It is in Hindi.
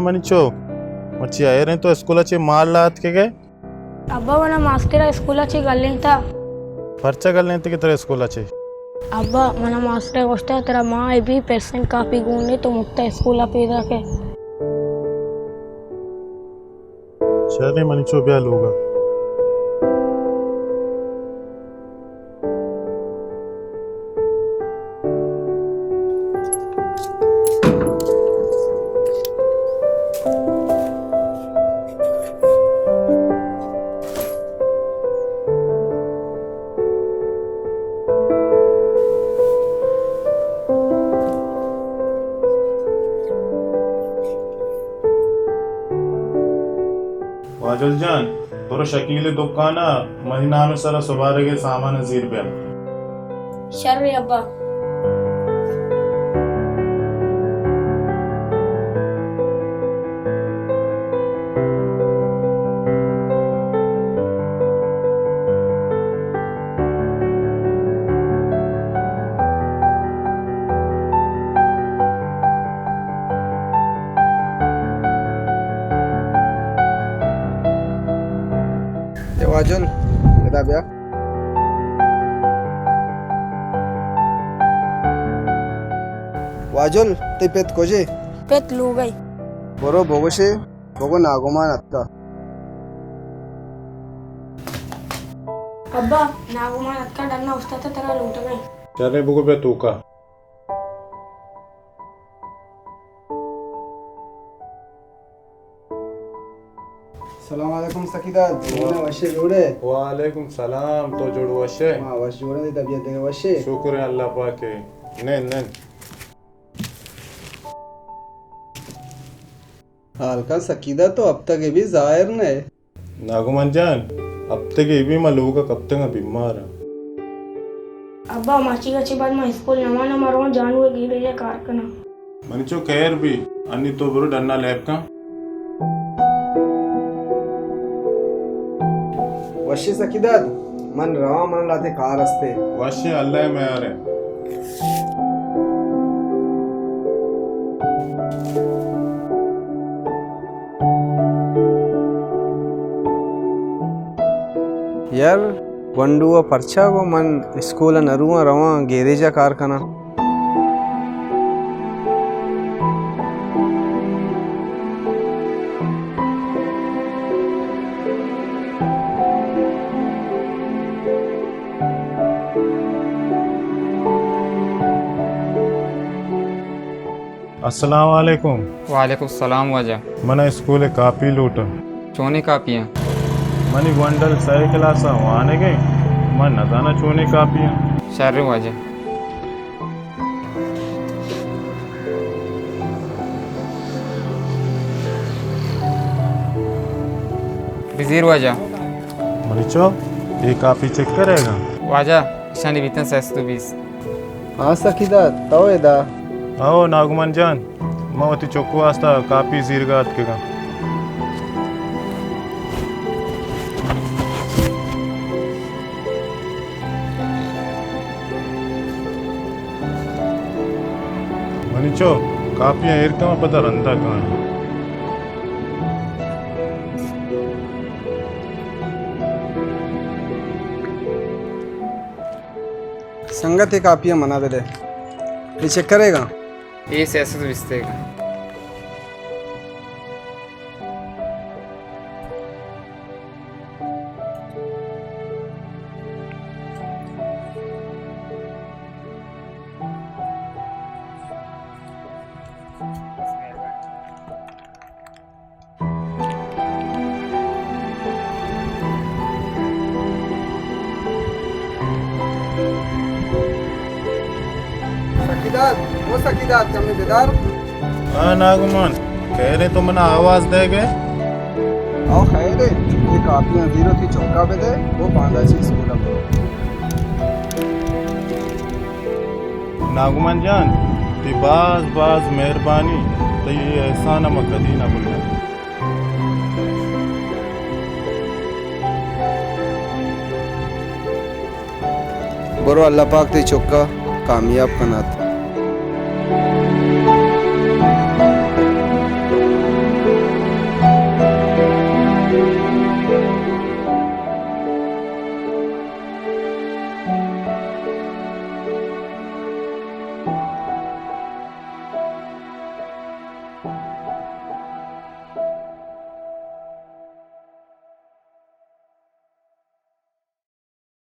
మనిచో వచ్చి ఐరన్తో స్కూల్ వచ్చి మాట్లాడకే అబ్బా మన మాస్టర్ స్కూల్ వచ్చి గల్లింతా పరచగలనేంతకి తెర స్కూల్ వచ్చి అబ్బా మన మాస్టర్ వస్తే तेरा माँ भी परसेंट काफी गूंडे तो मुक्ता स्कूल पे रखे चले मनिचो ब्या लोगा वाजल जान थोड़ा शकील दुकाना महीनानुसार सुबारे के सामान जीर पे शर्री अब्बा वाजल किताब या वाजल ते पेत कोजे पेट लू गई बरो बोगोशे बोगो नागोमान अत्ता अब्बा नागुमान अक्का डरना उसका तो तेरा लूट गई चले बुको पे तूका सलामकुम सकीदा जोड़े वशे जोड़े वालेकुम सलाम तो जोड़ो वशे हां वश जोड़े दी तबीयत देखे वशे शुक्र है अल्लाह पाक के नैन नैन हल्का सकीदा तो अब तक भी जाहिर ने नागुमान जान अब तक ये भी मलूका कब तक बीमार है अब्बा माची का बाद में स्कूल नवा नवा रो जानवे गिरे ये कारखाना मनिचो खैर भी अन्नी तो बरो डन्ना लैब का वशे सकीदा मन रवा मन लाते कार हस्ते वशे अल्लाह में आ रहे यार वंडुआ परछा को मन स्कूल नरुआ रवा गेरेजा कारखाना अस्सलाम वालेकुम वालेकुम सलाम वजह मना स्कूल कापी लूट चोने कापियाँ मनी वंडल सही क्लास आने गए मन न जाना चोने कापियाँ शर्र वजह वजीर वजह मनिचो ये कापी चेक करेगा वजह शानी बीतन 620 हाँ सकीदा तो एदा आओ नागुमान जान मवती चौको वास्ता कापी जीरगात के का मनिचो कापियां एरका पता रंदा कहाँ संगत एक कापियां मना दे ये चेक करेगा ये 620 का सकीदात वो सकीदात कमी बेदार हाँ नागुमान कह रहे तो मना आवाज दे गए आओ खैर ये कापियां जीरो थी चौका पे दे वो बांधा चीज स्कूल अब नागुमान जान ती बाज बाज मेहरबानी तो ये एहसान हम कदी ना भूलना बरो अल्लाह पाक ते चौका कामयाब बनाता